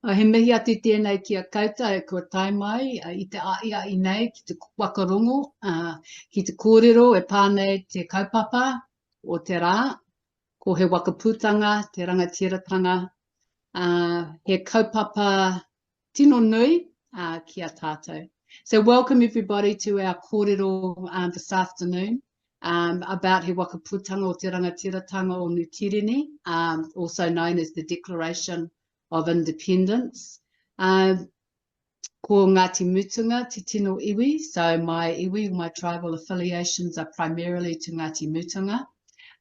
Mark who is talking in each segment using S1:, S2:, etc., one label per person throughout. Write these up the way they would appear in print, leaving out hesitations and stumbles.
S1: He mihi atu tēnei ki a kauta e kua tai mai I te aia I nei ki te wakarongo, ki te kōrero e pānei te kaupapa o te rā, ko he wakaputanga, te rangatiratanga, he kaupapa tino nui ki a tātou. So welcome everybody to our kōrero this afternoon about he wakaputanga o te rangatiratanga o Nutirini, also known as the Declaration of Independence. Ko Ngāti Mutunga, te tino iwi, so my iwi, my tribal affiliations are primarily to Ngāti Mutunga,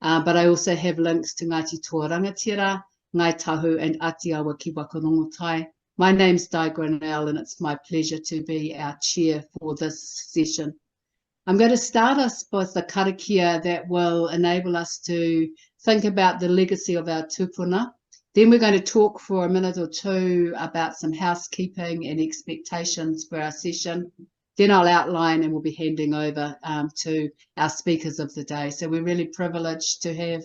S1: but I also have links to Ngāti Tōrangatira, Ngai Tahu and Atiawa ki Wakarongotai. My name's Di Grinnell and it's my pleasure to be our chair for this session. I'm going to start us with the karakia that will enable us to think about the legacy of our tupuna. Then we're going to talk for a minute or two about some housekeeping and expectations for our session. Then I'll outline and we'll be handing over to our speakers of the day. So we're really privileged to have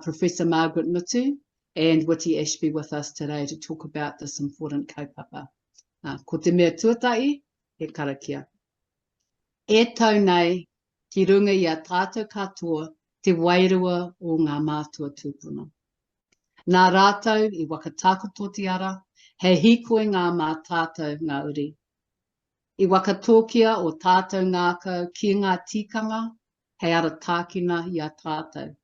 S1: Professor Margaret Mutu and Witi Ashby with us today to talk about this important kaupapa. Ko te mea tuatai, he karakia. E tau nei, ki runga I a tātou katoa, te wairua o ngā mātua tūpuna. Nā rātou I wakatākoto ara, he hikoe ngā mā tātou ngā uri. I wakatōkia o tātou ngākau ki ngā tikanga, he ara tākina I a tātou.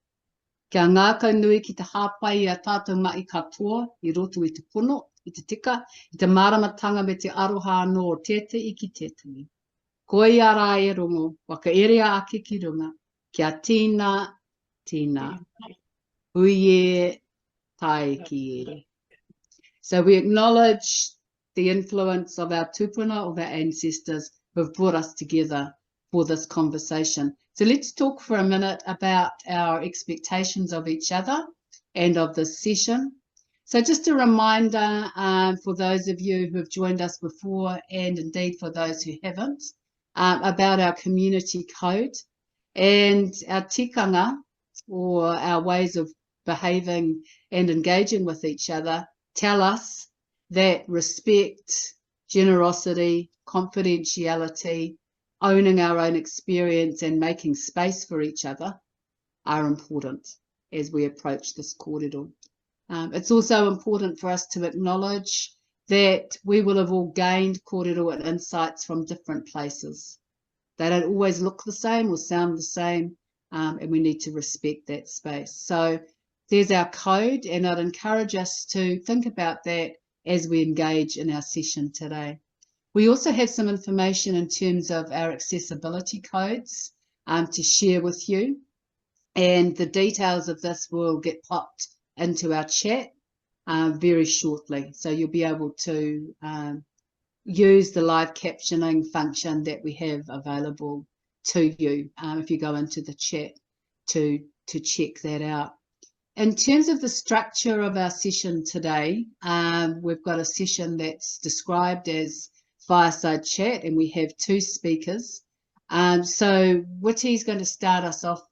S1: Kia ngākau nui ki te hāpai I a tātou mai katoa, I roto I te pono, I te tika, I te maramatanga me te aroha anō o tete I ki tetangi. Ko I ara e rongo, waka erea ake ki runga, kia tīna, tīna. Hui e tai ki ere. So we acknowledge the influence of our tupuna, of our ancestors who have brought us together for this conversation. So let's talk for a minute about our expectations of each other and of this session. So just a reminder for those of you who have joined us before and indeed for those who haven't, about our community code and our tikanga, or our ways of behaving and engaging with each other, tell us that respect, generosity, confidentiality, owning our own experience and making space for each other are important as we approach this kōrero. It's also important for us to acknowledge that we will have all gained kōrero and insights from different places. They don't always look the same or sound the same, and we need to respect that space. So there's our code, and I'd encourage us to think about that as we engage in our session today. We also have some information in terms of our accessibility codes to share with you, and the details of this will get popped into our chat very shortly. So you'll be able to use the live captioning function that we have available to you if you go into the chat to check that out. In terms of the structure of our session today, we've got a session that's described as fireside chat, and we have two speakers. So Witi's going to start us off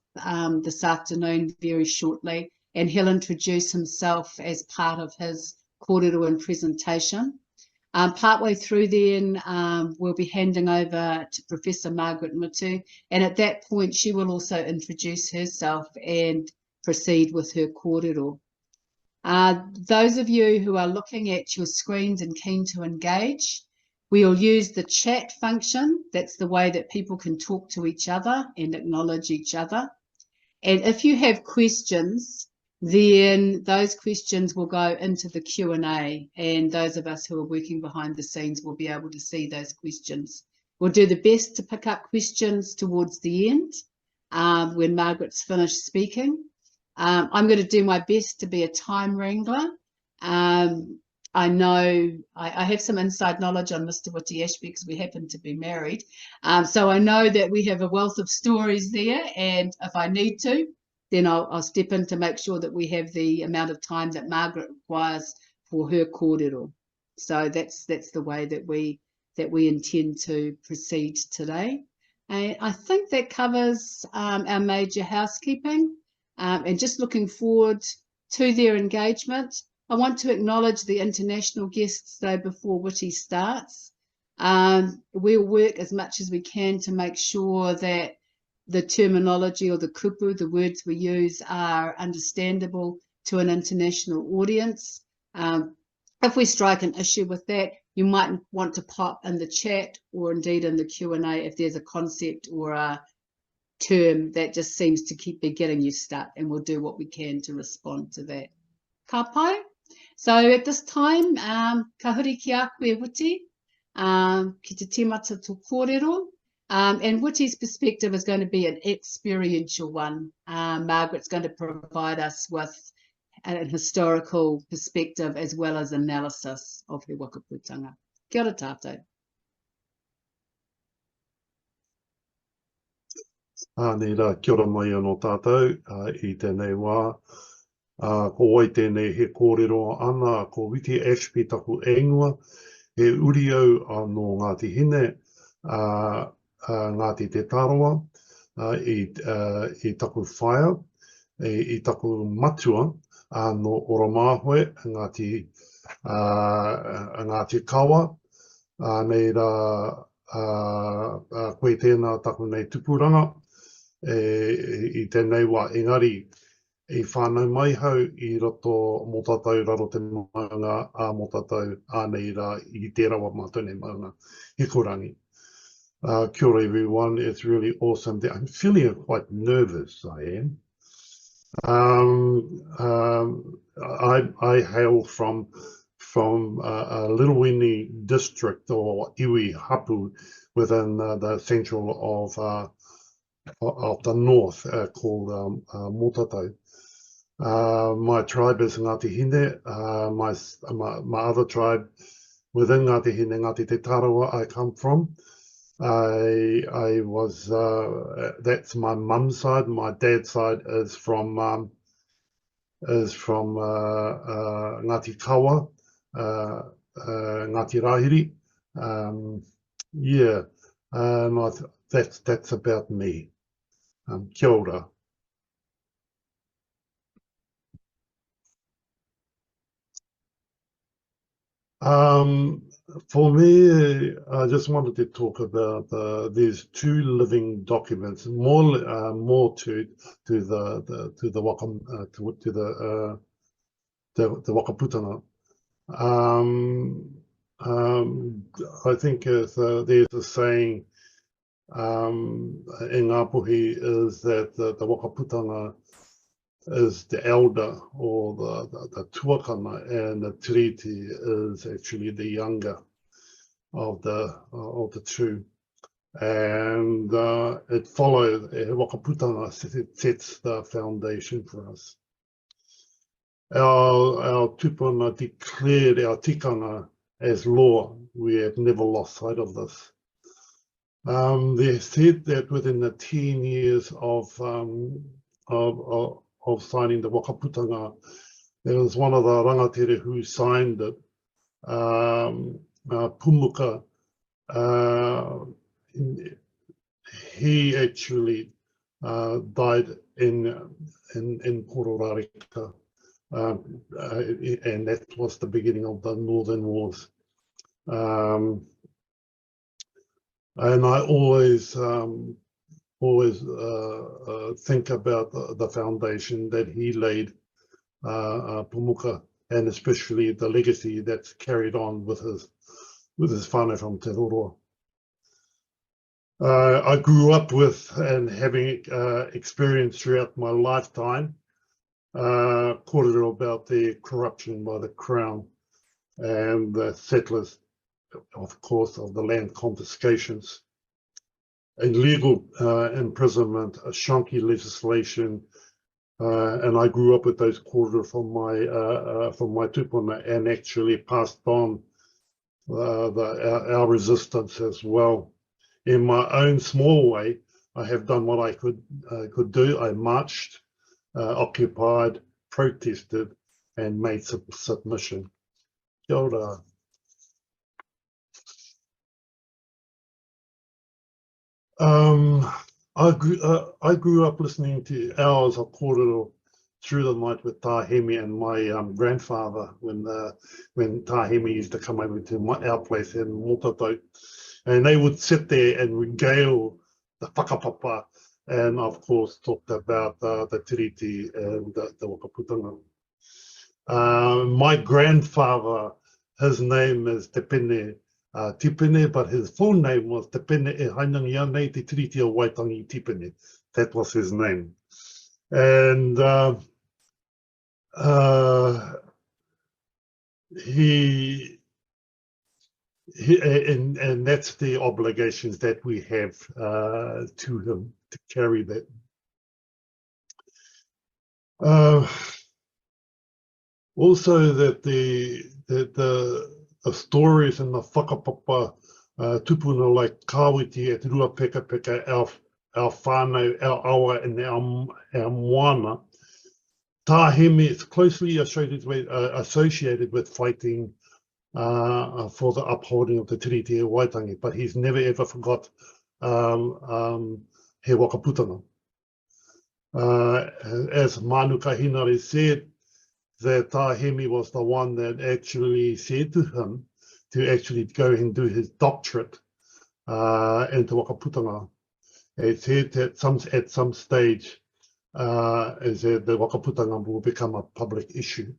S1: this afternoon very shortly, and he'll introduce himself as part of his kōrero and presentation. Partway through then, we'll be handing over to Professor Margaret Mutu, and at that point she will also introduce herself and proceed with her kōrero. Those of you who are looking at your screens and keen to engage, we'll use the chat function. That's the way that people can talk to each other and acknowledge each other. And if you have questions, then those questions will go into the Q&A, and those of us who are working behind the scenes will be able to see those questions. We'll do the best to pick up questions towards the end when Margaret's finished speaking. I'm going to do my best to be a time wrangler. I know I have some inside knowledge on Mr. Witi Ashby because we happen to be married. So I know that we have a wealth of stories there, and if I need to, then I'll step in to make sure that we have the amount of time that Margaret requires for her kōrero. So that's the way that we intend to proceed today. And I think that covers our major housekeeping, and just looking forward to their engagement. I want to acknowledge the international guests though before Witi starts. We'll work as much as we can to make sure that the terminology or the kupu, the words we use, are understandable to an international audience. If we strike an issue with that, you might want to pop in the chat or indeed in the Q&A if there's a concept or a term that just seems to keep getting you stuck, and we'll do what we can to respond to that. Ka pai? So at this time, ka huri ki a koe Witi, ki te timata tō kōrero, and Witi's perspective is going to be an experiential one. Margaret's going to provide us with an historical perspective as well as analysis of her wakaputanga. Kia ora tātou.
S2: Nei rā, kia ora mai anō tātou, I tēnei wā. Ko wai tēnei he kōrero ana, ko Witi Ashby taku engua, he uri au anō Ngāti Hine, Ngāti Te Tarawa, I taku whaia, I taku matua, no Oromāhue, Ngāti Kawa, nei rā, koe tēnā taku nei tupuranga, I tēnei wā engari, I whānau mai hau I roto mō tātou raro te maunga mō tātou ānei rā I te rawa mātou nei maunga. He korangi. Kia ora everyone, it's really awesome. I'm feeling quite nervous, I am. I hail from a Little Wini district or iwi hapu within the central of the north called Motatau. My tribe is Ngāti Hine. My other tribe within Ngāti Hine, Ngāti Te Tarawa, I come from. I was, that's my mum's side. My dad's side is from Ngāti Kawa, Ngāti Rahiri. Yeah, that's about me. Kia ora. For me, I just wanted to talk about these two living documents, more to the Wakaputanga. I think there's a saying in Ngāpuhi is that the Wakaputanga is the elder or the tuakana, and the tiriti is actually the younger of the two. And it follows, Wakaputanga sets the foundation for us. Our tupuna declared our tikanga as law. We have never lost sight of this. They said that within the 10 years of signing the Wakaputanga, there was one of the rangatira who signed it, Pumuka. He actually died in Pororarika, and that was the beginning of the Northern Wars. And I always think about the foundation that he laid, Pumuka, and especially the legacy that's carried on with his whānau from Te Roroa. I grew up with and having experienced throughout my lifetime kōrero about the corruption by the Crown and the settlers, of course, of the land confiscations, illegal imprisonment, Shanki legislation, and I grew up with those kōrero from my tupuna, and actually passed on our resistance as well. In my own small way, I have done what I could do. I marched, occupied, protested, and made submission. Kia ora. I grew up listening to hours of kōrero through the night with Tahimi and my grandfather when Tahimi used to come over to our place in Mototou. And they would sit there and regale the whakapapa and, of course, talked about the tiriti and the wakaputanga. My grandfather, his name is Te Pene Tipene, but his full name was Te Pene e Hainangi Anei Te Tiriti o Waitangi Tipene. That was his name. And and that's the obligations that we have to him, to carry that. Also, that the stories and the whakapapa tupuna like Kawiti at Rua Peka Peka, our whānau, our awa, and our moana, Tahimi is closely associated with fighting for the upholding of the Tiriti o Waitangi, but he's never ever forgot he wakaputanga. As Manu Kahinari said, that Tahimi was the one that actually said to him to actually go and do his doctorate into wakaputanga. It said that at some stage, is that the wakaputanga will become a public issue.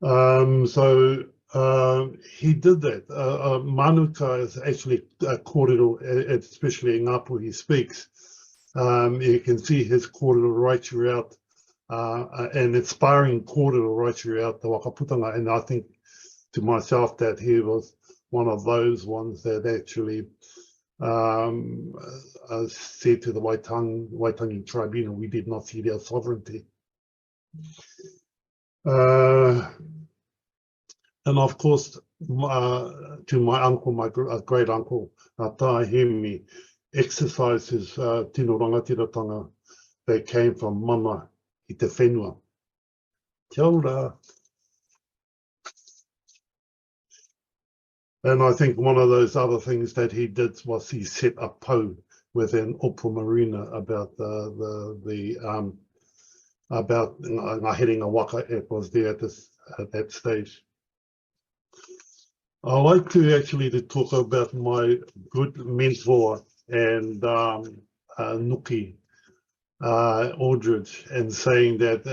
S2: So he did that. Manuka is actually a kōrero, especially in Ngāpu he speaks. You can see his kōrero right throughout, an inspiring kōrero right throughout the wakaputanga. And I think to myself that he was one of those ones that actually said to the Waitangi Tribunal, we did not cede our sovereignty. And of course, to my uncle, my great uncle, Tahimi, exercised his tino rangatiratanga that came from mana i te whenua. Kia ora. And I think one of those other things that he did was he set a pou within Opo Marina about about Ngahiringa Waka. It was there at that stage. I like to actually talk about my good mentor and Nuki Aldridge, and saying that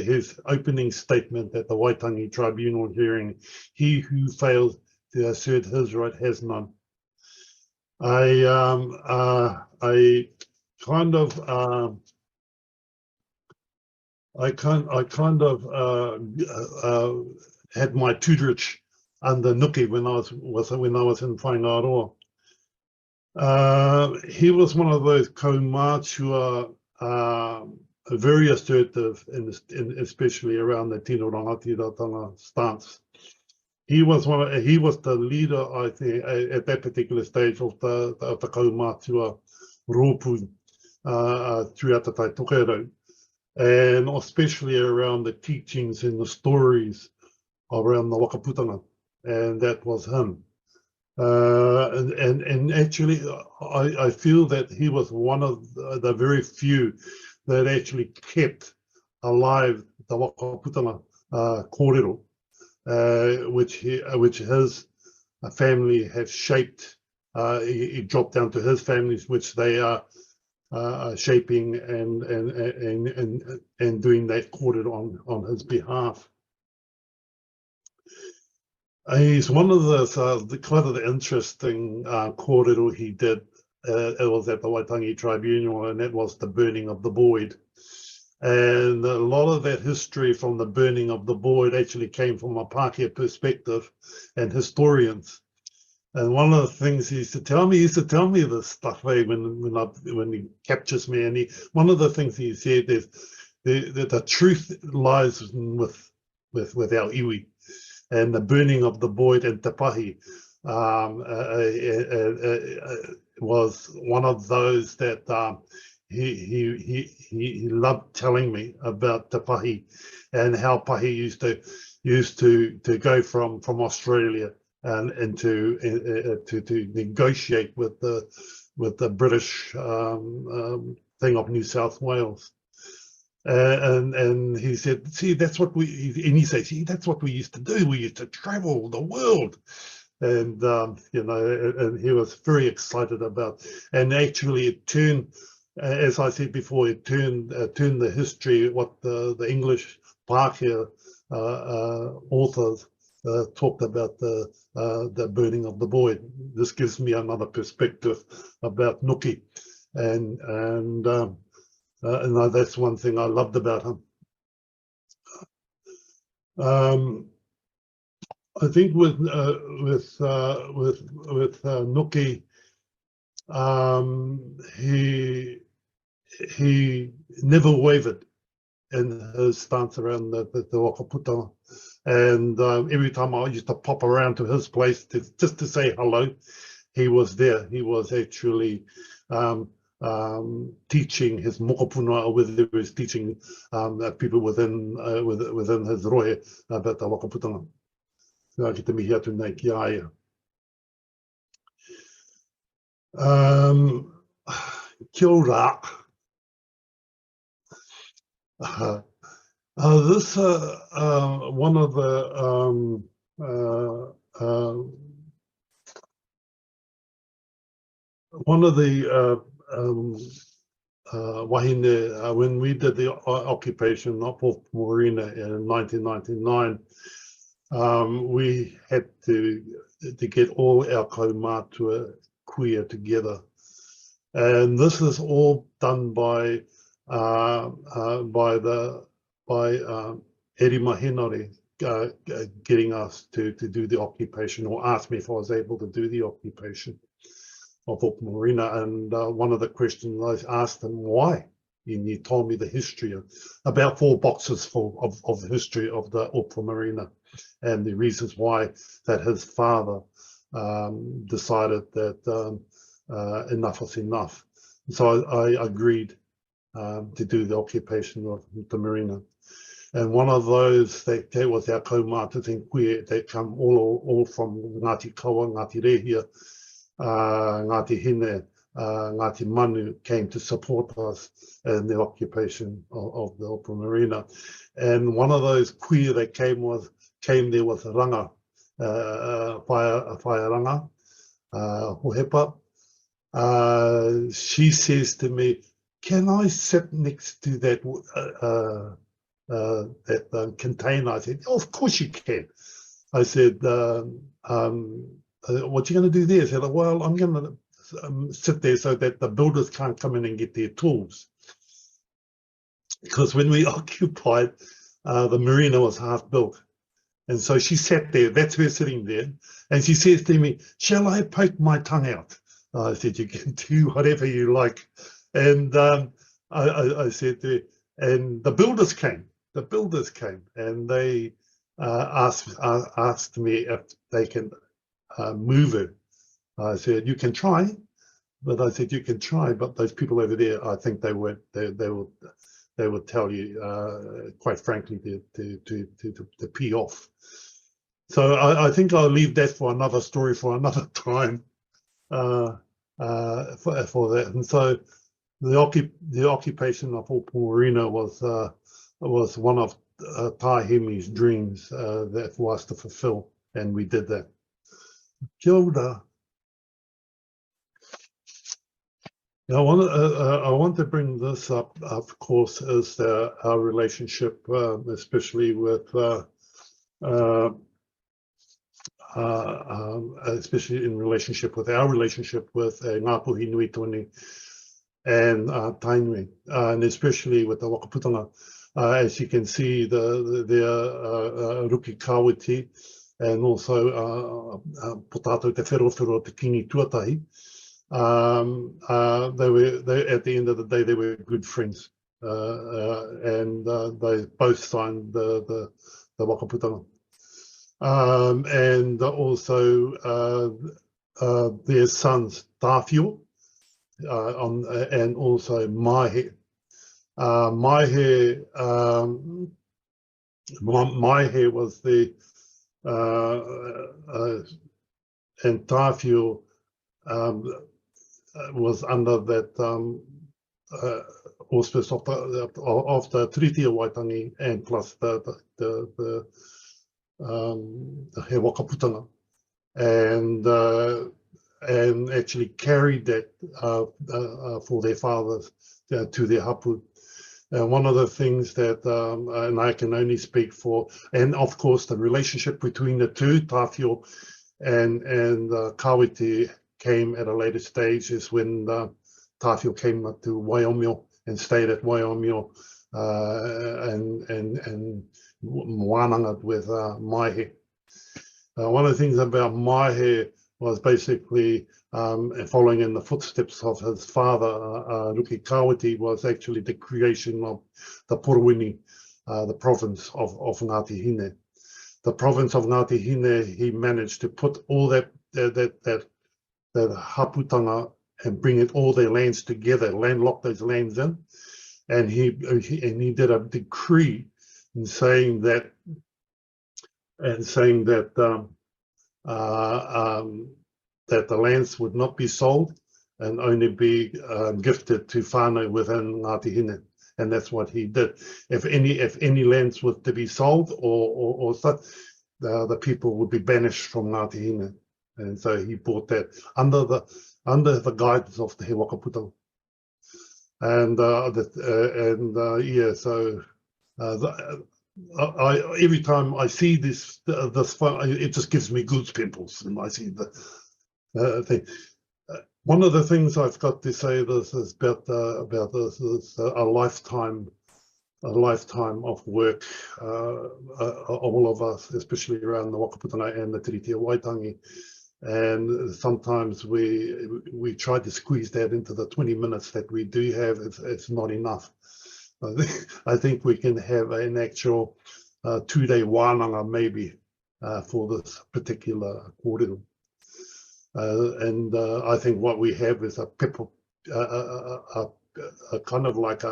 S2: his opening statement at the Waitangi Tribunal hearing, he who fails to assert his right has none. I kind of had my tutorage under Nuki when I was in Whaingaroa. He was one of those kaumātua, very assertive, especially around the tino rangatiratanga stance. He was the leader, I think, at that particular stage of the kaumātua rōpū throughout the Tai Tokerau, and especially around the teachings and the stories around the wakaputanga, and that was him. And actually, I feel that he was one of the very few that actually kept alive the wakaputanga kōrero, which his family have shaped. He dropped down to his families, which they are shaping and doing that kōrero on his behalf. He's one of the quite of the interesting kōrero he did. It was at the Waitangi Tribunal, and that was the burning of the Boyd. And a lot of that history from the burning of the Boyd actually came from a Pākehā perspective and historians. And one of the things he used to tell me this stuff when he captures me. And one of the things he said is that the truth lies with our iwi. And the burning of the Boyd and Te Pahi was one of those that he loved telling me about Te Pahi, and how Pahi used to go from Australia and to negotiate with the British thing of New South Wales. And he said, see, that's what he said, see, that's what we used to do. We used to travel the world. And, you know, and he was very excited about, and actually it turned, as I said before, it turned the history, what the English Pākehā authors talked about the burning of the boy. This gives me another perspective about Nuki. And that's one thing I loved about him. I think with Nuki, he never wavered in his stance around the Whakaputanga. And every time I used to pop around to his place just to say hello, he was there. He was actually teaching his mokopuna, whether he was teaching people within his rohe about the Whakaputanga. Ngā ki te mihi atu nei ki aia. Kia ora. This one of the wahine, when we did the occupation of Morena in 1999, we had to get all our kaumātua queer together, and this is all done by Eri Mahinare getting us to do the occupation, or asked me if I was able to do the occupation of Opomorina. And one of the questions I asked him, why? And he told me the history of about 4 boxes full of the history of the Opomorina, and the reasons why that his father decided that enough was enough. So I agreed to do the occupation of the Marina. And one of those, that was our kaumātua queer, that come all from Ngāti Kawa, Ngāti Rehia, Ngāti Hine, Ngāti Manu, came to support us in the occupation of the Opomorina. And one of those queer that came there with a ranga, whaia Hohepa. She says to me, can I sit next to that container? I said, oh, of course you can. I said, what are you going to do there? I said, well, I'm going to sit there so that the builders can't come in and get their tools. Because when we occupied, the marina was half built. And so she sat there, that's her sitting there. And she says to me, shall I poke my tongue out? I said, you can do whatever you like. And I said, and the builders came, and they asked me if they can move it. I said, you can try, but I said, you can try, but those people over there, I think they would tell you, quite frankly, to pee off. So I think I'll leave that for another story for another time. For that. And so the occupation of Opomorina was one of Tahimi's dreams that for us to fulfill, and we did that. Kia ora. Now, I want to bring this up, of course, is our relationship, especially with especially in relationship with our relationship with Ngāpuhi Nui Tone and Tainui, and especially with the Whakaputanga. As you can see, the Ruki Kawiti, and also Potato Te Whero Te Kingi Tuatahi. They at the end of the day, they were good friends, and they both signed the Whakaputanga. And also their sons, Tāwhio, and also Maihe. Maihe was the, and Tāwhio was under that auspice of the Treaty of Waitangi, and plus the He Wakaputanga, and actually carried that for their fathers to their hapu. One of the things that, and I can only speak for, and of course the relationship between the two, Tawhio and Kawiti, came at a later stage, is when Tawhio came up to Waihomio and stayed at Waihomio and wānanga with Maihe. One of the things about Maihe was basically following in the footsteps of his father, Ruki Kawiti, was actually the creation of the Porawini, the province of Ngāti Hine. The province of Ngāti Hine, he managed to put all that haputanga and bring it all their lands together, landlock those lands in, and he did a decree in saying that that the lands would not be sold and only be gifted to whānau within Ngāti Hine, and that's what he did. If any lands were to be sold or such, the people would be banished from Ngāti Hine, and so he brought that under the guidance of the He Wakaputanga. And yeah, so every time I see this it just gives me goose pimples, and I see the thing. One of the things I've got to say this is about this is a lifetime of work, all of us, especially around the Wakaputanga and the Tiriti o Waitangi. And sometimes we try to squeeze that into the 20 minutes that we do have. It's not enough. I think we can have an actual 2-day wānanga maybe for this particular kōrero. And I think what we have is a kind of like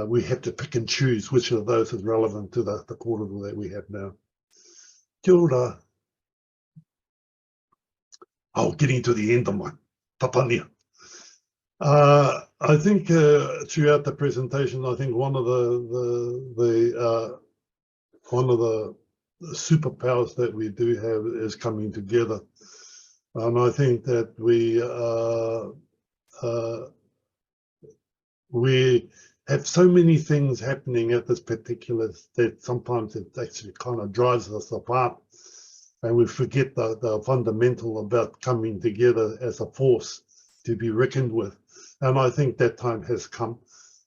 S2: we have to pick and choose which of those is relevant to the kōrero that we have now. Kia ora. Oh, getting to the end of my tapania. I think throughout the presentation, I think one of the superpowers that we do have is coming together, and I think that we have so many things happening at this particular that sometimes it actually kind of drives us apart. And we forget the fundamental about coming together as a force to be reckoned with. And I think that time has come.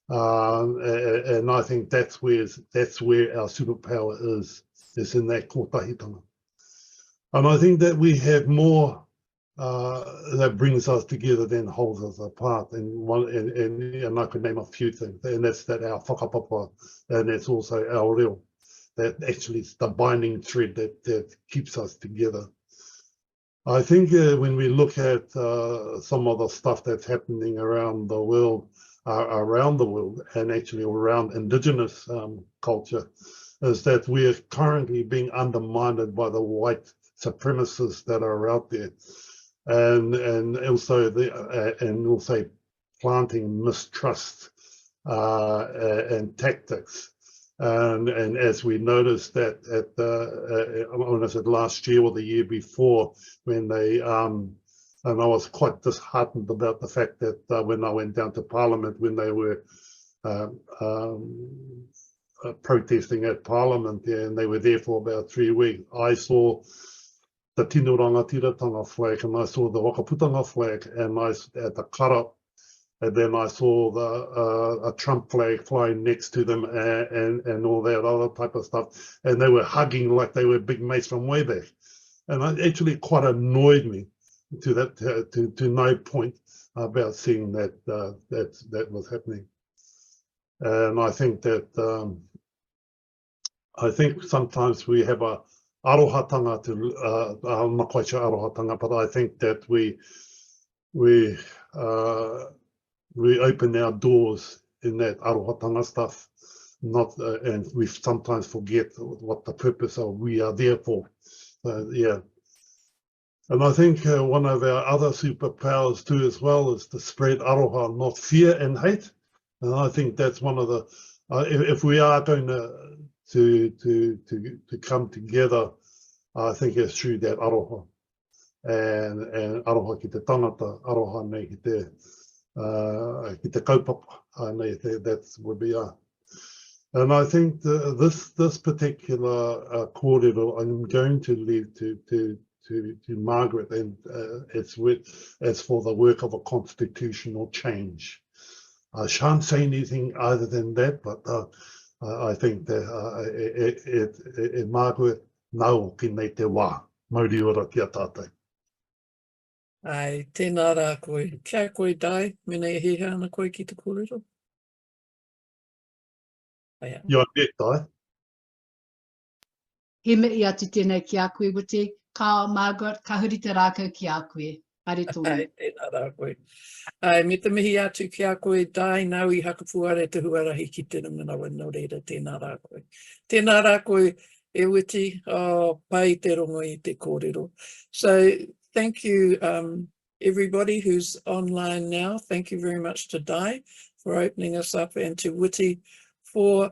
S2: And I think that's where our superpower is in that kotahitanga. And I think that we have more that brings us together than holds us apart. And I could name a few things. And that's that our whakapapa, and it's also our reo. That actually is the binding thread that keeps us together. I think when we look at some of the stuff that's happening around the world, and actually around Indigenous culture, is that we are currently being undermined by the white supremacists that are out there, and also planting mistrust and tactics. And as we noticed that at when I said last year or the year before, when they and I was quite disheartened about the fact that when I went down to Parliament, when they were protesting at Parliament there, and they were there for about 3 weeks, I saw the Tino Rangatiratanga flag, and I saw the Wakaputanga flag, and I at the kara. And then I saw a Trump flag flying next to them, and all that other type of stuff. And they were hugging like they were big mates from way back. And it actually quite annoyed me to no point about seeing that was happening. And I think that sometimes we have a arohatanga I'm not quite sure arohatanga, but I think that we open our doors in that arohatanga stuff, and we sometimes forget what the purpose of we are there for. Yeah. And I think one of our other superpowers too as well is to spread aroha, not fear and hate. And I think that's one of the, if we are going to come together, I think it's through that aroha. And aroha ki te tangata, aroha nei ki te kaupapa, nei that's where we are. And I think this particular kōrero, I'm going to leave to Margaret, and it's for the work of a constitutional change. I shan't say anything other than that, but I think that Margaret, nau ki nei te wā, mauri ora ki a tātai.
S3: Ai, tēnā rā koe. Kia koe dai, mena e hehe ana koe ki te kōrero. Aia.
S2: You're dead, Dai.
S1: He mei atu tēnei ki a koe, Witi. Ka Margaret, ka huri te rākau ki a koe. Haere tonu.
S3: Ai, tēnā rā koe. Ai, me te mihi atu ki a koe dai, nau I hakapuare te huarahi ki te manawa no reira, tēnā rā koe. Tēnā rā koe e Witi, pai te rongo I te kōrero. So, thank you, everybody who's online now. Thank you very much to Dai for opening us up, and to Witi for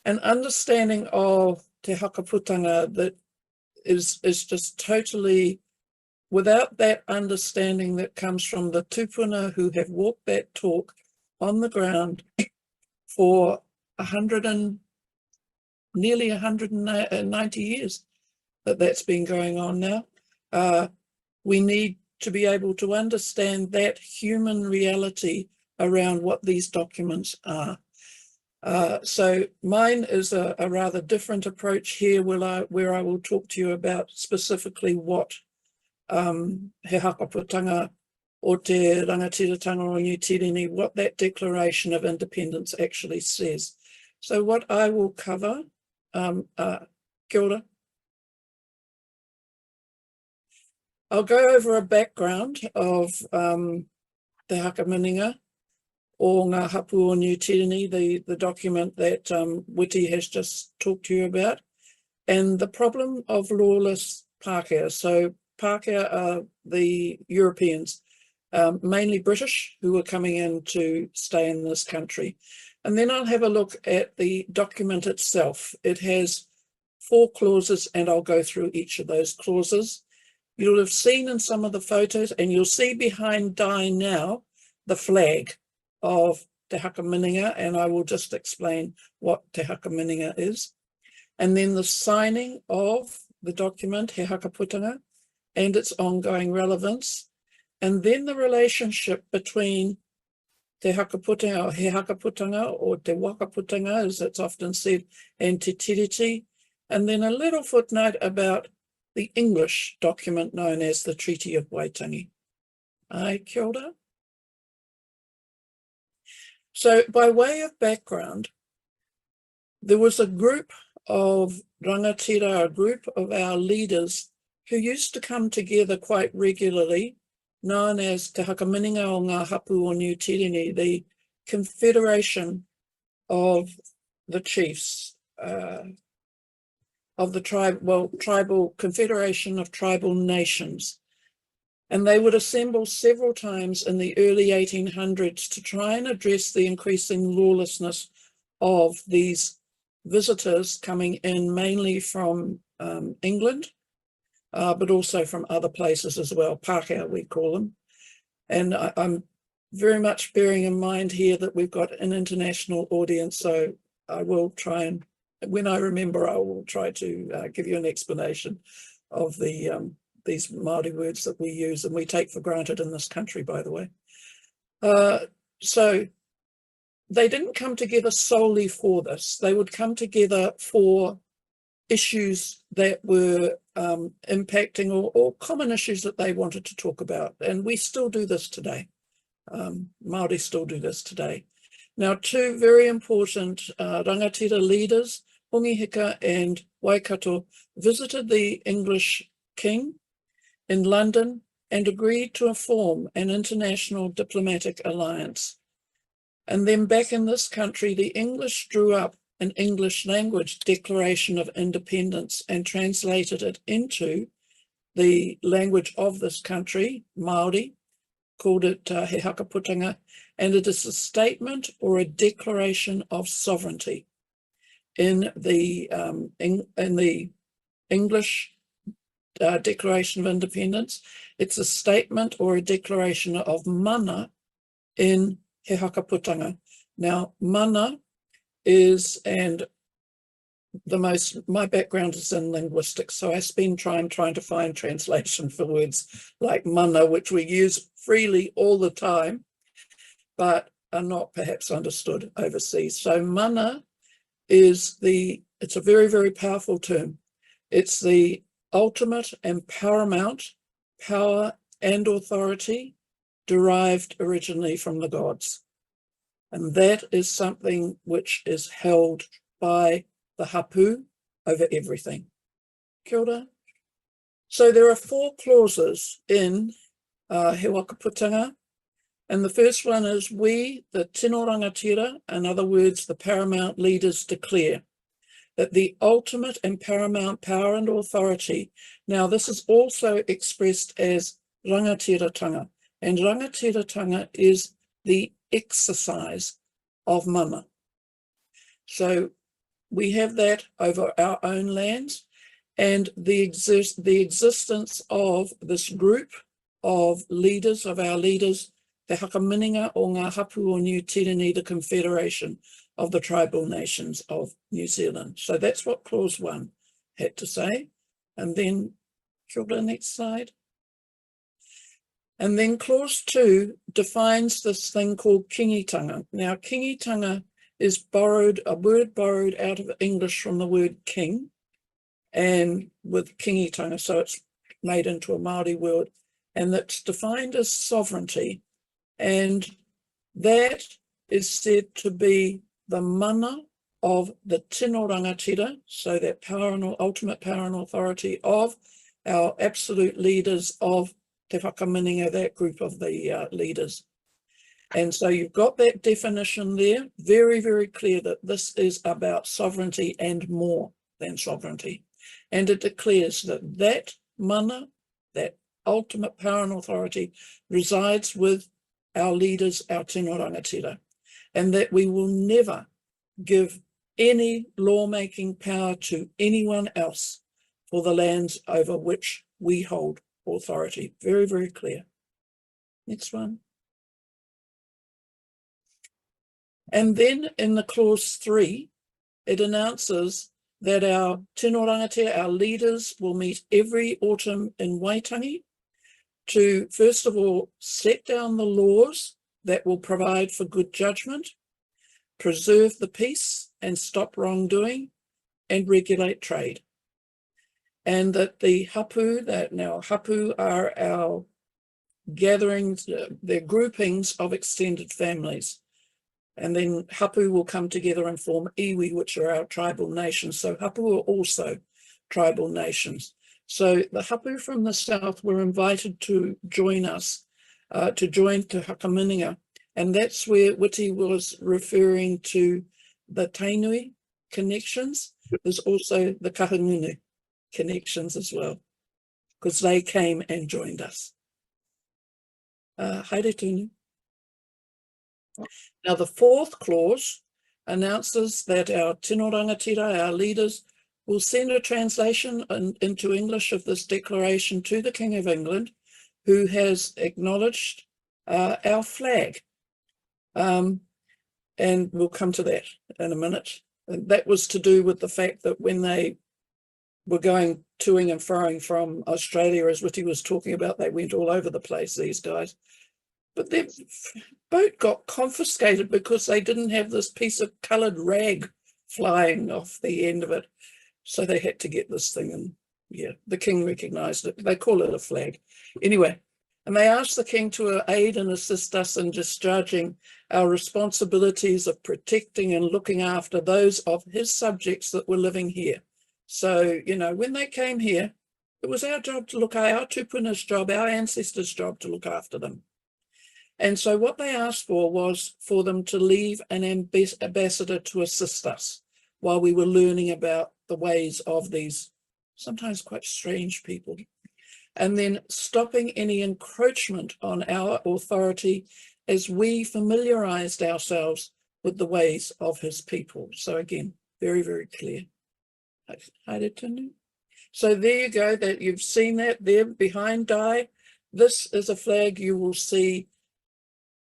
S3: an understanding of te hakaputanga that is just totally, without that understanding that comes from the tupuna who have walked that talk on the ground for nearly 190 years that's been going on now. We need to be able to understand that human reality around what these documents are. So mine is a rather different approach here, where I will talk to you about specifically what he hakaputanga o te rangatiratanga o New Tirini, what that Declaration of Independence actually says. So what I will cover, kia ora. I'll go over a background of the Hakamaninga o ngā hapu o New Tirini, the document that Witi has just talked to you about, and the problem of lawless Pākehā. So Pākehā are the Europeans, mainly British, who were coming in to stay in this country. And then I'll have a look at the document itself. It has 4 clauses, and I'll go through each of those clauses. You'll have seen in some of the photos, and you'll see behind Dai now, the flag of Te Hakamaninga, and I will just explain what Te Hakamaninga is. And then the signing of the document, He Hakaputanga, and its ongoing relevance. And then the relationship between Te Hakaputanga, or He Hakaputanga, or Te Wakaputanga, as it's often said, and Te Tiriti. And then a little footnote about the English document known as the Treaty of Waitangi. Ai, kia ora. So by way of background, there was a group of rangatira, a group of our leaders who used to come together quite regularly, known as Te Hakamaninga o ngā hapu o New Tirini, the Confederation of the Chiefs, of the tribal Confederation of Tribal Nations. And they would assemble several times in the early 1800s to try and address the increasing lawlessness of these visitors coming in mainly from England, but also from other places as well, Pākehā we call them. And I'm very much bearing in mind here that we've got an international audience, so I will try and, when I remember, I will try to give you an explanation of the these Māori words that we use and we take for granted in this country, by the way. So they didn't come together solely for this. They would come together for issues that were impacting or common issues that they wanted to talk about. And we still do this today. Māori still do this today. Now, 2 very important rangatira leaders, Pungihika and Waikato, visited the English king in London and agreed to form an international diplomatic alliance. And then back in this country, the English drew up an English language Declaration of Independence and translated it into the language of this country, Māori, called it He Hakaputanga, and it is a statement or a declaration of sovereignty. In the English Declaration of Independence, it's a statement or a declaration of mana in He Hakaputanga. Now, mana is, and my background is in linguistics, so I spend time trying to find translation for words like mana, which we use freely all the time, but are not perhaps understood overseas. So mana is it's a very, very powerful term. It's the ultimate and paramount power and authority derived originally from the gods. And that is something which is held by the hapu over everything. Kia ora. So there are 4 clauses in He Hakaputanga. And the first one is, we, the tino rangatira, in other words, the paramount leaders, declare that the ultimate and paramount power and authority. Now, this is also expressed as rangatiratanga, and rangatiratanga is the exercise of mana. So we have that over our own lands, and the existence of this group of leaders, of our leaders, Te Hakamininga o ngā hapu o New Tirini, the Confederation of the Tribal Nations of New Zealand. So that's what clause 1 had to say. And then, next slide. And then clause 2 defines this thing called kingitanga. Now, kingitanga is a word borrowed out of English from the word king, and with kingitanga, so it's made into a Māori word, and that's defined as sovereignty. And that is said to be the mana of the tino rangatira, so that power and ultimate power and authority of our absolute leaders of Te Whakamininga, that group of the leaders. And so you've got that definition there, very, very clear that this is about sovereignty and more than sovereignty. And it declares that that mana, that ultimate power and authority, resides with our leaders, our tino rangatira, and that we will never give any lawmaking power to anyone else for the lands over which we hold authority. Very, very clear. Next one. And then in the clause 3, it announces that our tino rangatira, our leaders, will meet every autumn in Waitangi to, first of all, set down the laws that will provide for good judgment, preserve the peace and stop wrongdoing, and regulate trade. And that the hapu, that now hapu are our gatherings, they're groupings of extended families. And then hapu will come together and form iwi, which are our tribal nations. So hapu are also tribal nations. So the hapu from the south were invited to join us, to join Te Hakamininga. And that's where Whitty was referring to the Tainui connections. There's also the Kahungunu connections as well, because they came and joined us. Haere tunu. Now the 4th clause announces that our tino rangatira, our leaders, will send a translation into English of this declaration to the King of England, who has acknowledged our flag. And we'll come to that in a minute. And that was to do with the fact that when they were going toing and froing from Australia, as Whitty was talking about, they went all over the place, these guys. But their boat got confiscated because they didn't have this piece of coloured rag flying off the end of it. So they had to get this thing, and yeah, the king recognised it. They call it a flag. Anyway, and they asked the king to aid and assist us in discharging our responsibilities of protecting and looking after those of his subjects that were living here. So, you know, when they came here, it was our job to look, our tupuna's job, our ancestors' job to look after them. And so what they asked for was for them to leave an ambassador to assist us while we were learning about the ways of these sometimes quite strange people. and then stopping any encroachment on our authority as we familiarized ourselves with the ways of his people. So again, very, very clear. So there you go, that you've seen that there behind Dai. This is a flag you will see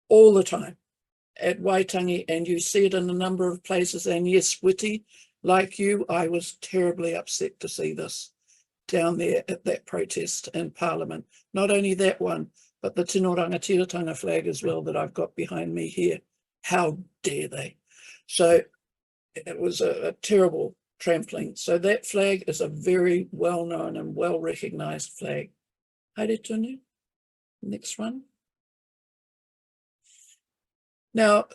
S3: all the time at Waitangi, and you see it in a number of places. And yes, Witi, like you, I was terribly upset to see this down there at that protest in Parliament. Not only that one, but the Tino Rangatiratanga flag as well that I've got behind me here. How dare they? So it was a terrible trampling. So that flag is a very well-known and well-recognised flag. Haere tonu. Next one. Now,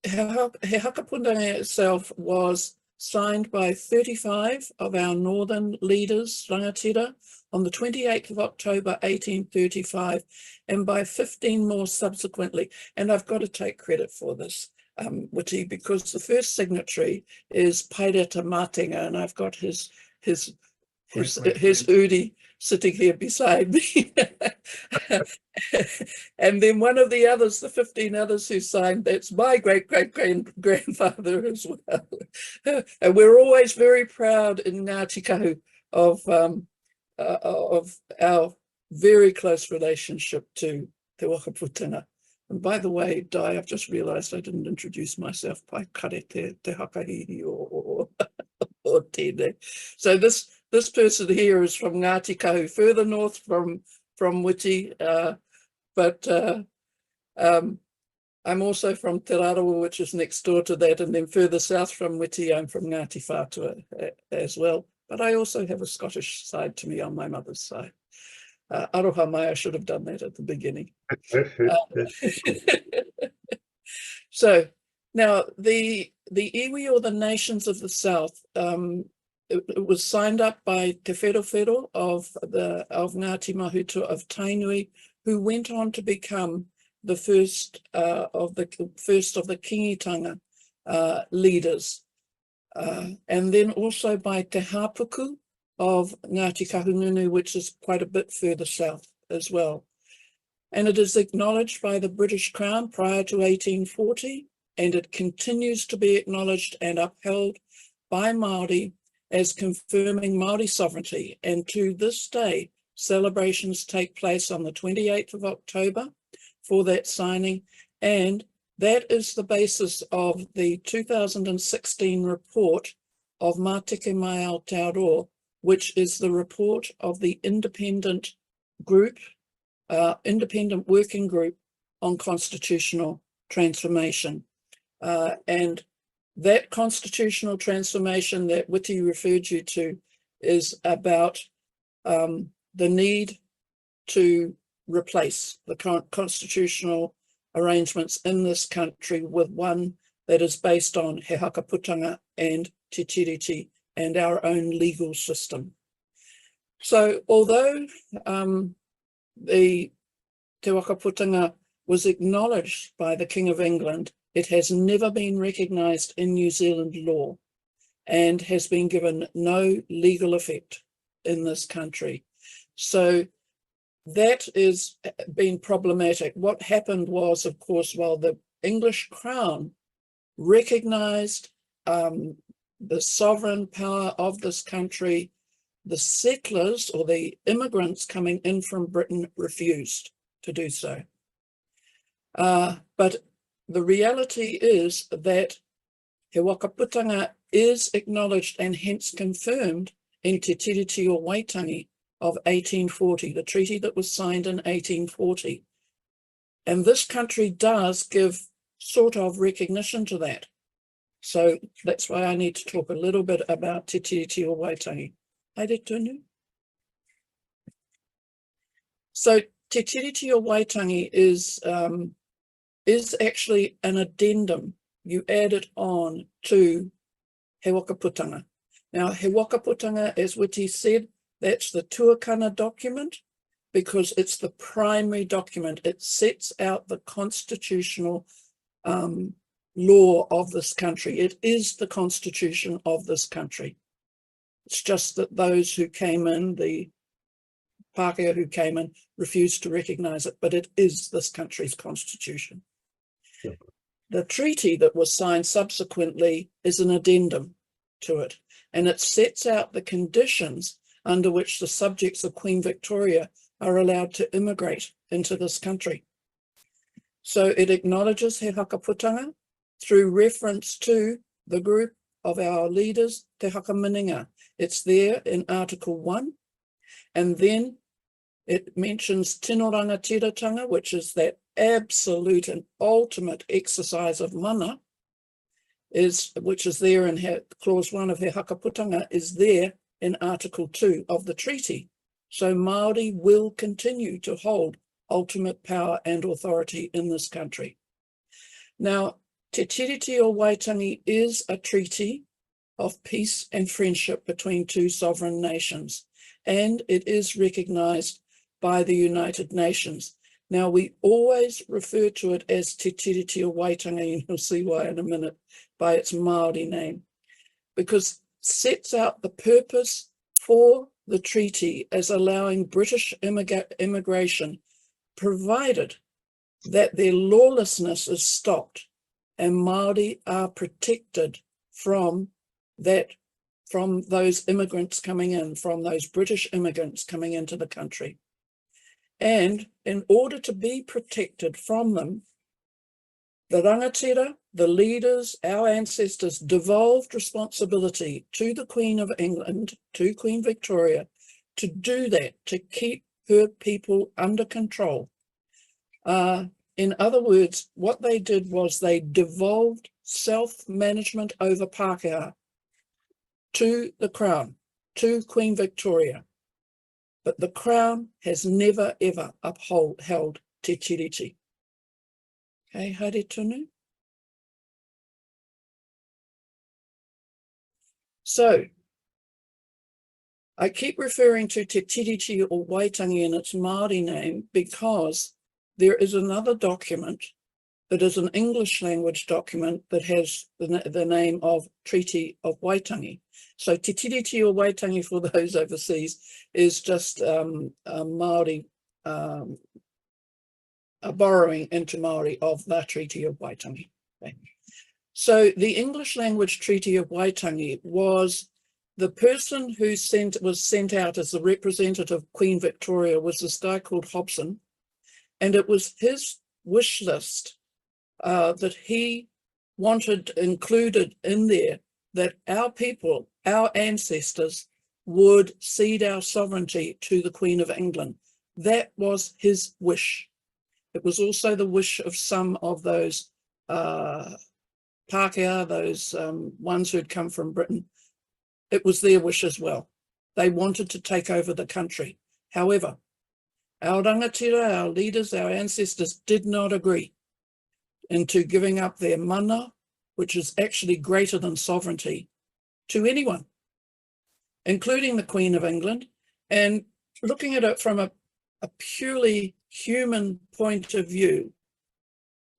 S3: He Hakapunanga itself was signed by 35 of our northern leaders, rangatira, on the 28th of October 1835, and by 15 more subsequently. And I've got to take credit for this, Witi, because the first signatory is Paireta Matenga, and I've got his Udi sitting here beside me. And then one of the others, the 15 others who signed, that's my great-great-grandfather as well. And we're always very proud in Ngāti Kahu of our very close relationship to Te Whakaputanga. And by the way, Dai, I've just realised I didn't introduce myself by kare te hakahihi or tēnei. So this person here is from Ngāti Kahu, further north from Witi, but I'm also from Te Rarawa, which is next door to that, and then further south from Witi, I'm from Ngāti Whātua as well. But I also have a Scottish side to me on my mother's side. Aroha mai, I should have done that at the beginning. So now the iwi, or the nations of the South, it was signed up by Te Wherowhero of Ngāti Mahuta of Tainui, who went on to become the first of the Kingitanga leaders, and then also by Te Hapuku of Ngāti Kahungunu, which is quite a bit further south as well. And it is acknowledged by the British Crown prior to 1840, and it continues to be acknowledged and upheld by Māori as confirming Māori sovereignty. And to this day, celebrations take place on the 28th of October for that signing, and that is the basis of the 2016 report of Mātike Mai Aotearoa, which is the report of the independent working group on constitutional transformation. And that constitutional transformation that Witi referred you to is about the need to replace the current constitutional arrangements in this country with one that is based on He Hakaputanga and Te Tiriti and our own legal system. So although the Te Whakaputanga was acknowledged by the King of England, it has never been recognised in New Zealand law and has been given no legal effect in this country. So that has been problematic. What happened was, of course, while the English Crown recognised the sovereign power of this country, the settlers or the immigrants coming in from Britain refused to do so. But the reality is that He Whakaputanga is acknowledged and hence confirmed in Te Tiriti o Waitangi of 1840, the treaty that was signed in 1840. And this country does give sort of recognition to that. So that's why I need to talk a little bit about Te Tiriti o Waitangi. Haere tonu. So Te Tiriti o Waitangi is actually an addendum. You add it on to He Whakaputanga. Now, He Whakaputanga, as Witi said, that's the tuakana document because it's the primary document. It sets out the constitutional law of this country. It is the constitution of this country. It's just that those who came in, the Pākehā who came in refused to recognise it, but it is this country's constitution.
S2: Yeah.
S3: The treaty that was signed subsequently is an addendum to it, and it sets out the conditions under which the subjects of Queen Victoria are allowed to immigrate into this country. So it acknowledges He Hakaputanga through reference to the group of our leaders, Te Hakaminenga. It's there in Article 1, and then it mentions Tino Rangatiratanga, which is that absolute and ultimate exercise of mana, which is there in Clause 1 of He Hakaputanga, is there in Article 2 of the treaty. So Māori will continue to hold ultimate power and authority in this country. Now, Te Tiriti o Waitangi is a treaty of peace and friendship between two sovereign nations, and it is recognised by the United Nations. Now, we always refer to it as Te Tiriti o Waitangi, and you'll see why in a minute, by its Māori name, because it sets out the purpose for the treaty as allowing British immigration, provided that their lawlessness is stopped and Māori are protected from those immigrants coming in, from those British immigrants coming into the country. And in order to be protected from them, the rangatira, the leaders, our ancestors, devolved responsibility to the Queen of England, to Queen Victoria, to do that, to keep her people under control. In other words, what they did was they devolved self-management over Pākehā to the Crown, to Queen Victoria. But the Crown has never, ever upheld Te Tiriti. Okay, haere tonu. So, I keep referring to Te Tiriti o Waitangi in its Māori name because there is another document that is an English language document that has the name of Treaty of Waitangi. So Te Tiriti o Waitangi, for those overseas, is just a Māori, a borrowing into Māori of the Treaty of Waitangi. Okay. So the English language Treaty of Waitangi was the person who was sent out as the representative of Queen Victoria was this guy called Hobson, and it was his wish list that he wanted included in there that our people, our ancestors, would cede our sovereignty to the Queen of England. That was his wish. It was also the wish of some of those Pākehā, those ones who'd come from Britain. It was their wish as well. They wanted to take over the country. However, our rangatira, our leaders, our ancestors did not agree into giving up their mana, which is actually greater than sovereignty, to anyone, including the Queen of England. And looking at it from a purely human point of view,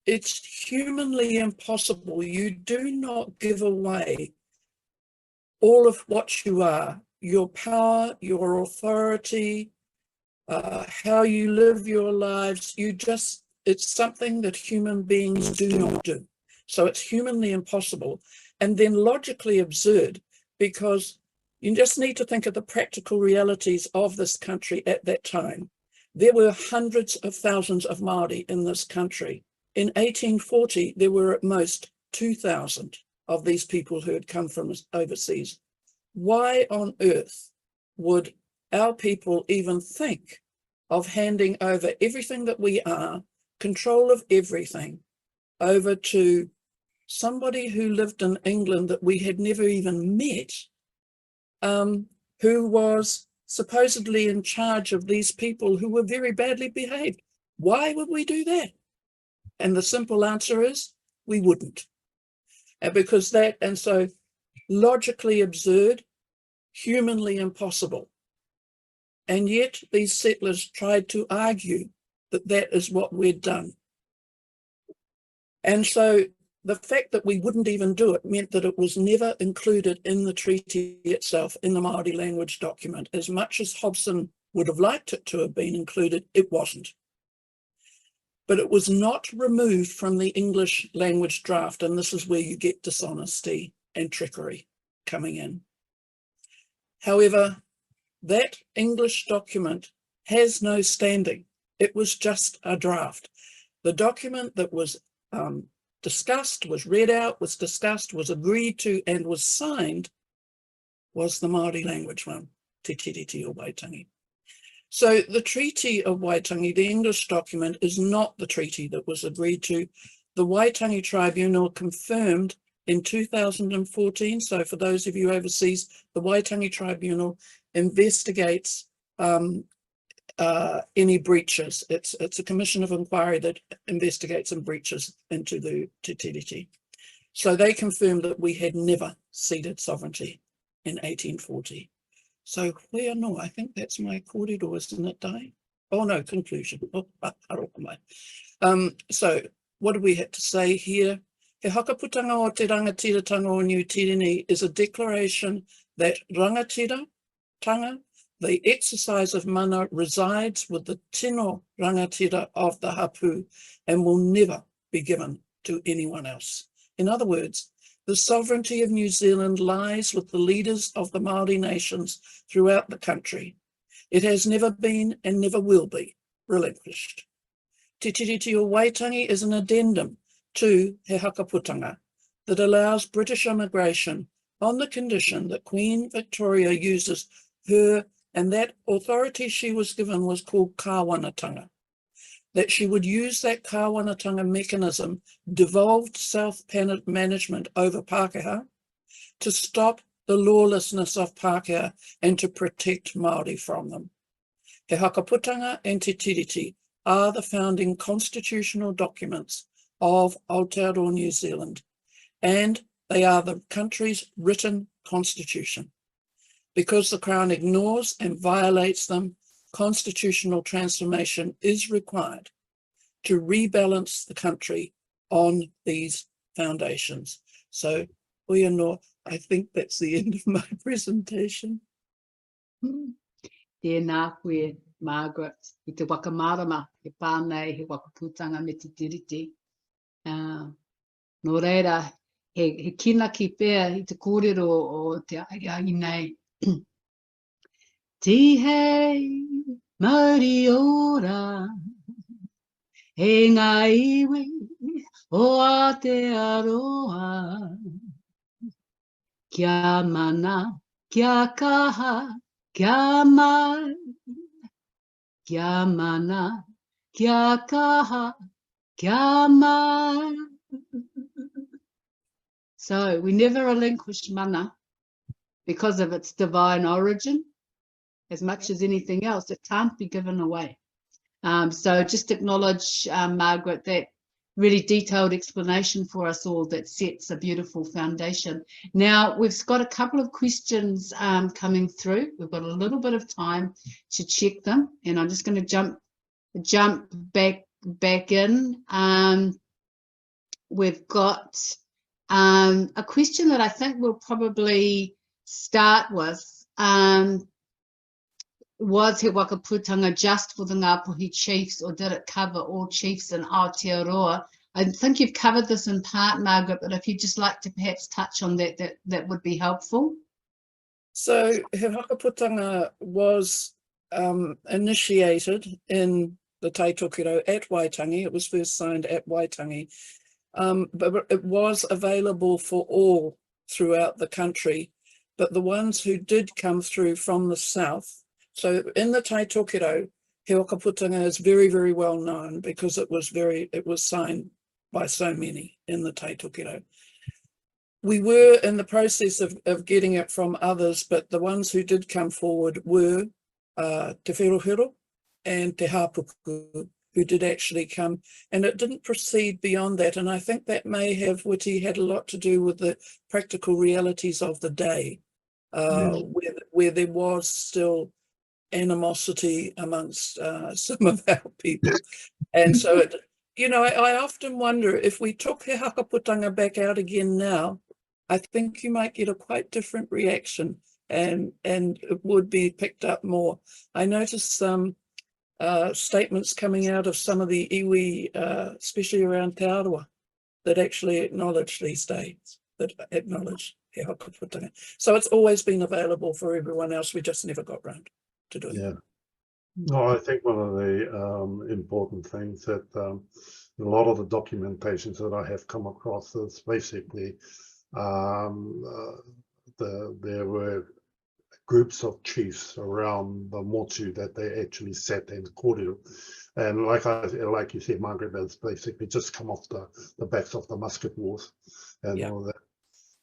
S3: it's humanly impossible. You do not give away all of what you are, your power, your authority, how you live your lives. It's something that human beings do not do. So it's humanly impossible, and then logically absurd, because you just need to think of the practical realities of this country at that time. There were hundreds of thousands of Māori in this country. In 1840, there were at most 2,000 of these people who had come from overseas. Why on earth would our people even think of handing over everything that we are, control of everything, over to somebody who lived in England that we had never even met, who was supposedly in charge of these people who were very badly behaved? Why would we do that? And the simple answer is we wouldn't. And so logically absurd, humanly impossible. And yet these settlers tried to argue that that is what we'd done. And so the fact that we wouldn't even do it meant that it was never included in the treaty itself, in the Māori language document. As much as Hobson would have liked it to have been included, it wasn't. But it was not removed from the English language draft, and this is where you get dishonesty and trickery coming in. However, that English document has no standing. It was just a draft. The document that was discussed, was read out, was discussed, was agreed to, and was signed was the Māori language one, Te Tiriti o Waitangi. So the Treaty of Waitangi, the English document, is not the treaty that was agreed to. The Waitangi Tribunal confirmed in 2014, so for those of you overseas, the Waitangi Tribunal investigates any breaches. It's a commission of inquiry that investigates and breaches into the Te Tiriti. So they confirmed that we had never ceded sovereignty in 1840. So where no, I think that's my kōrero, isn't it, Dai? Oh no, conclusion. Oh, so what do we have to say here? He Hakaputanga o te Rangatiratanga o New Tirini is a declaration that rangatiratanga, the exercise of mana, resides with the tino rangatira of the hapu and will never be given to anyone else. In other words, the sovereignty of New Zealand lies with the leaders of the Māori nations throughout the country. It has never been and never will be relinquished. Te Tiriti o Waitangi is an addendum to He Hakaputanga that allows British immigration on the condition that Queen Victoria uses her, and that authority she was given was called kāwanatanga, that she would use that kāwanatanga mechanism, devolved self-management over Pākehā, to stop the lawlessness of Pākehā and to protect Māori from them. He Hakaputanga and Te Tiriti are the founding constitutional documents of Aotearoa New Zealand, and they are the country's written constitution. Because the Crown ignores and violates them, constitutional transformation is required to rebalance the country on these foundations. So, I think that's the end of my presentation.
S1: Tēnā koe, Margaret, I te wakamarama, he pānei, he wakaputanga me te tiriti. Nō reira, he kina ki pēr i te kōrero o te aiai nei. Tihei Māori ora, he ngā iwi o Aotearoa. Kia mana, kia kaha, kia mai. Kia mana, kia kaha, kia mai. So we never relinquish mana because of its divine origin. As much as anything else, it can't be given away. So just acknowledge, Margaret, that really detailed explanation for us all that sets a beautiful foundation. Now, we've got a couple of questions coming through. We've got a little bit of time to check them, and I'm just going to jump back in. We've got a question that I think we'll probably start with. Was He Wakaputanga just for the Ngāpuhi chiefs, or did it cover all chiefs in Aotearoa? I think you've covered this in part, Margaret, but if you'd just like to perhaps touch on that, that would be helpful.
S3: So He Wakaputanga was initiated in the Taitokiro at Waitangi. It was first signed at Waitangi, but it was available for all throughout the country. But the ones who did come through from the south, so in the Taitokiro, He Wakaputanga is very, very well known because it was signed by so many in the Taitokiro. We were in the process of getting it from others, but the ones who did come forward were Te Wherohero and Te Hāpuku, who did actually come, and it didn't proceed beyond that. And I think that may have, Witi, had a lot to do with the practical realities of the day, where there was still animosity amongst some of our people. And so, I often wonder if we took He Hakaputanga back out again now, I think you might get a quite different reaction and it would be picked up more. I noticed some statements coming out of some of the iwi, especially around Te Arawa, that actually acknowledge these days, that acknowledge He Hakaputanga. So it's always been available for everyone else. We just never got round to doing it.
S2: Yeah. No, I think one of the important things that a lot of the documentations that I have come across is basically there were groups of chiefs around the motu that they actually sat and kōrero. And like you said, Margaret, that's basically just come off the backs of the musket wars and all that.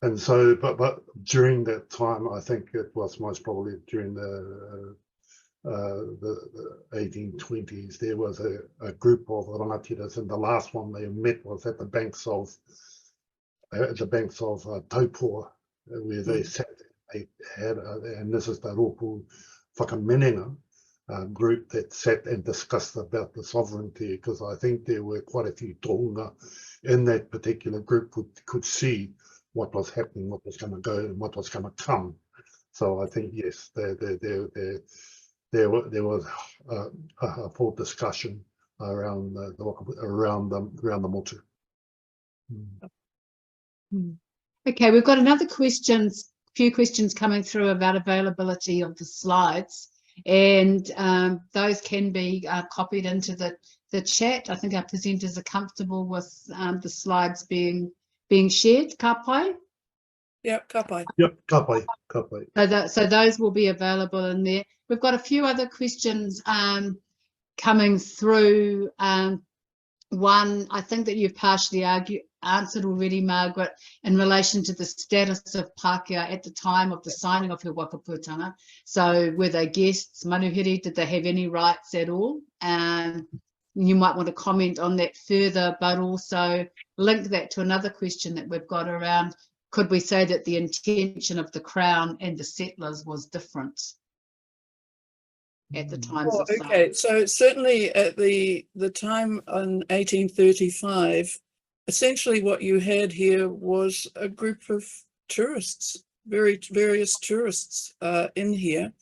S2: And so, but during that time, I think it was most probably during the 1820s, there was a group of rangatiras, and the last one they met was at the banks of Taupua, where they sat. They had, and this is the Rōpū Whakamenenga group that sat and discussed about the sovereignty, because I think there were quite a few tohunga in that particular group who could see what was happening, what was going to go, and what was going to come. So I think yes, there was a full discussion around the motu.
S1: Okay, we've got another few questions coming through about availability of the slides, and those can be copied into the chat. I think our presenters are comfortable with the slides being shared. Ka pai?
S3: Yep, ka pai.
S2: Yep, ka pai.
S1: So those will be available in there. We've got a few other questions coming through. One, I think that you've partially answered already, Margaret, in relation to the status of Pākehā at the time of the signing of He Whakaputanga. So were they guests, manuhiri, did they have any rights at all? You might want to comment on that further, but also link that to another question that we've got around, could we say that the intention of the Crown and the settlers was different at the times of signing?
S3: Okay, so certainly at the time in 1835, essentially what you had here was a group of tourists, various tourists in here,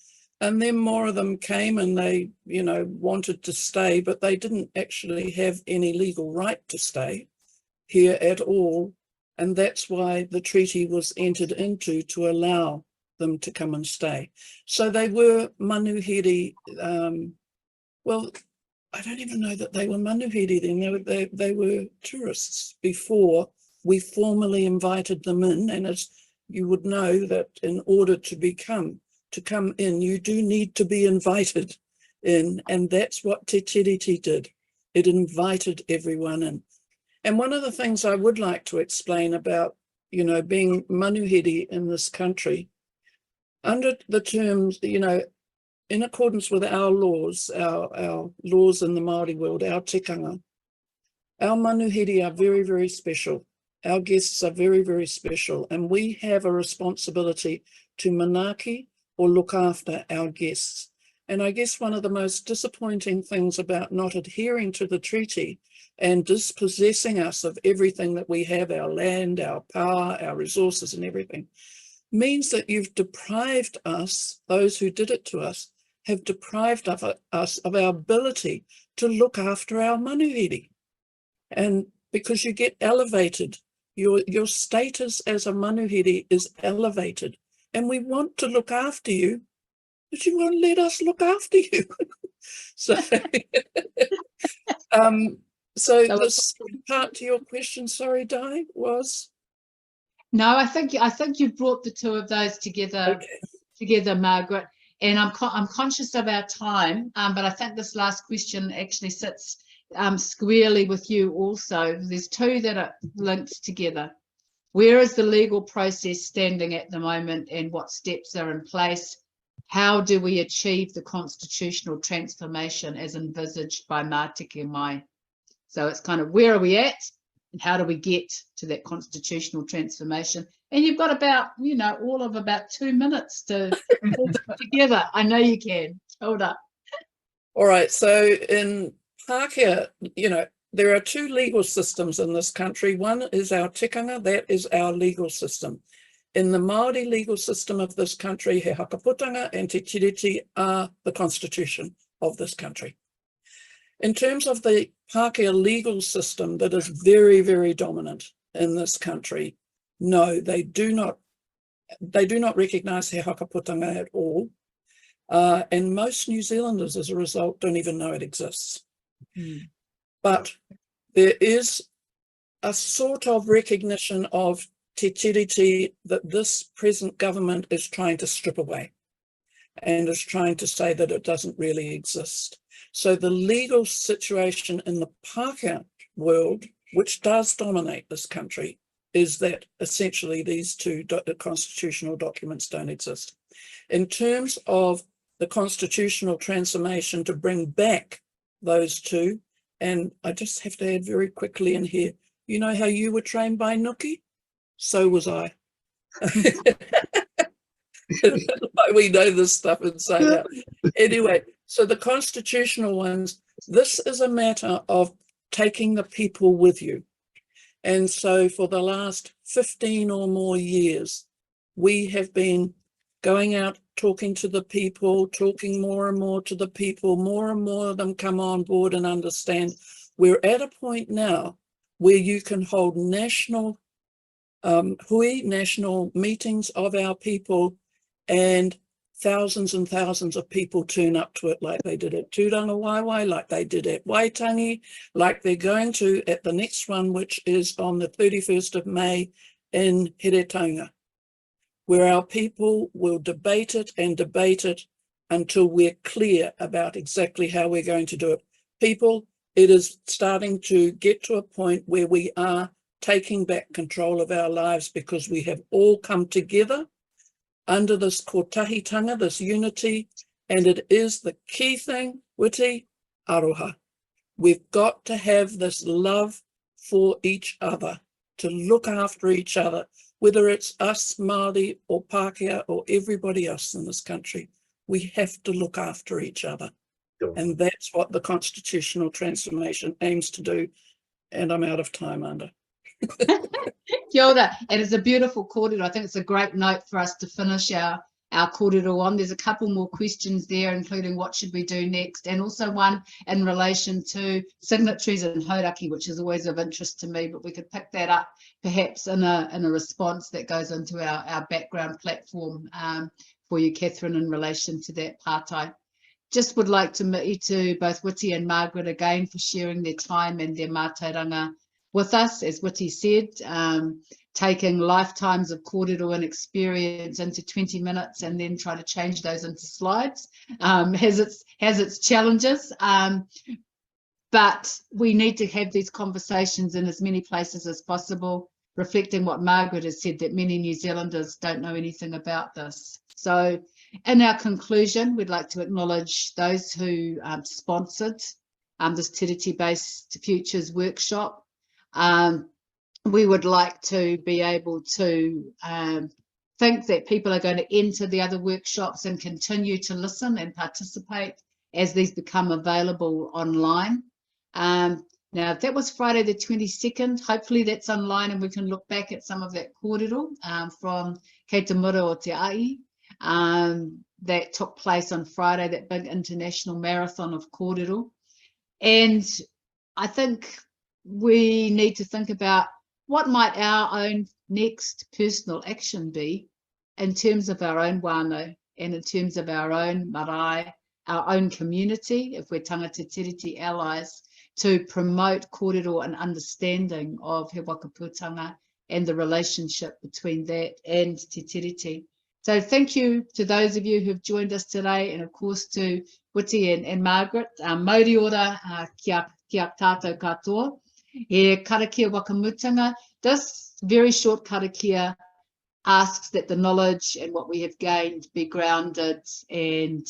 S3: and then more of them came and they, wanted to stay, but they didn't actually have any legal right to stay here at all, and that's why the treaty was entered into to allow them to come and stay. So they were manuhiri. Well, I don't even know that they were manuhiri then. They were tourists before we formally invited them in. And as you would know, that in order to come in, you do need to be invited in, and that's what Te Tiriti did. It invited everyone in. And one of the things I would like to explain about, being manuhiri in this country, under the terms, in accordance with our laws, our laws in the Māori world, our tikanga, our manuhiri are very, very special. Our guests are very, very special, and we have a responsibility to manaaki or look after our guests. And I guess one of the most disappointing things about not adhering to the treaty and dispossessing us of everything that we have, our land, our power, our resources and everything, means that you've deprived us, those who did it to us, have deprived us of our ability to look after our manuhiri. And because you get elevated, your status as a manuhiri is elevated, and we want to look after you, but you won't let us look after you. So the second part to your question, sorry, Di, was?
S1: No, I think you brought the two of those together, Margaret. And I'm conscious of our time, but I think this last question actually sits squarely with you also. There's two that are linked together. Where is the legal process standing at the moment, and what steps are in place? How do we achieve the constitutional transformation as envisaged by Mātiki Mai? So it's kind of, where are we at, and how do we get to that constitutional transformation? And you've got about, all of about 2 minutes to put together. I know you can. Hold up.
S3: All right. So in Pākehā, there are two legal systems in this country. One is our tikanga, that is our legal system. In the Māori legal system of this country, he Hakaputanga and Te Tiriti are the constitution of this country. In terms of the Pākehā legal system that is very, very dominant in this country, no, they do not recognise he Hakaputanga at all. And most New Zealanders, as a result, don't even know it exists. But there is a sort of recognition of Te Tiriti that this present government is trying to strip away and is trying to say that it doesn't really exist. So the legal situation in the Pākehā world, which does dominate this country, is that essentially these two constitutional documents don't exist. In terms of the constitutional transformation to bring back those two, and I just have to add very quickly in here, you know how you were trained by Nuki? So was I. We know this stuff inside out. Anyway, so the constitutional ones, this is a matter of taking the people with you. And so for the last 15 or more years, we have been going out, talking to the people, talking more and more to the people, more and more of them come on board and understand. We're at a point now where you can hold national national meetings of our people, and thousands and thousands of people turn up to it, like they did at Tūranga Waiwai, like they did at Waitangi, like they're going to at the next one, which is on the 31st of May in Heretaunga, where our people will debate it until we're clear about exactly how we're going to do it. People, it is starting to get to a point where we are taking back control of our lives, because we have all come together under this kotahitanga, this unity, and it is the key thing, Witi, aroha. We've got to have this love for each other, to look after each other, whether it's us, Māori or Pākehā or everybody else in this country. We have to look after each other.
S2: Sure.
S3: And that's what the constitutional transformation aims to do. And I'm out of time, Anda.
S1: Kia ora. It is a beautiful kōrero. I think it's a great note for us to finish our kōrero on. There's a couple more questions there, including what should we do next, and also one in relation to signatories and hauraki, which is always of interest to me, but we could pick that up perhaps in a response that goes into our background platform for you, Catherine, in relation to that pātai. Just would like to meet to both Witi and Margaret again for sharing their time and their mātauranga with us, as Witi said, taking lifetimes of kōrero and experience into 20 minutes and then try to change those into slides has its challenges. But we need to have these conversations in as many places as possible, reflecting what Margaret has said, that many New Zealanders don't know anything about this. So in our conclusion, we'd like to acknowledge those who sponsored this Tiriti-based Futures workshop. We would like to be able to think that people are going to enter the other workshops and continue to listen and participate as these become available online. Now, that was Friday the 22nd. Hopefully that's online and we can look back at some of that kōrero from Kei Te Mura o Te Ai that took place on Friday, that big international marathon of kōrero. And I think we need to think about what might our own next personal action be in terms of our own wānau and in terms of our own marae, our own community, if we're tangata tiriti allies, to promote kōrero and understanding of He Whakaputanga and the relationship between that and Te Tiriti. So thank you to those of you who've joined us today, and of course to Witi and Margaret. Mauri ora kia tātou katoa. He karakia Whakamutanga. This very short karakia asks that the knowledge and what we have gained be grounded and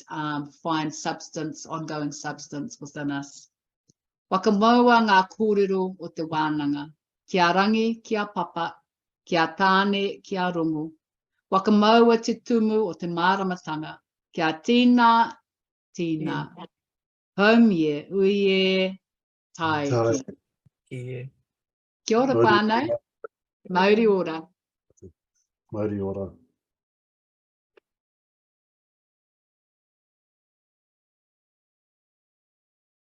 S1: find substance, ongoing substance within us. Whakamaua ngā kōrero o te wānanga. Kia rangi, kia papa, kia tāne, kia rongo. Whakamaua te tumu o te māramatanga. Kia tīna, tīna. Haumie, uie, tai.
S3: Yeah.
S1: Kia ora whānau. Mauri ora.
S2: Mauri ora.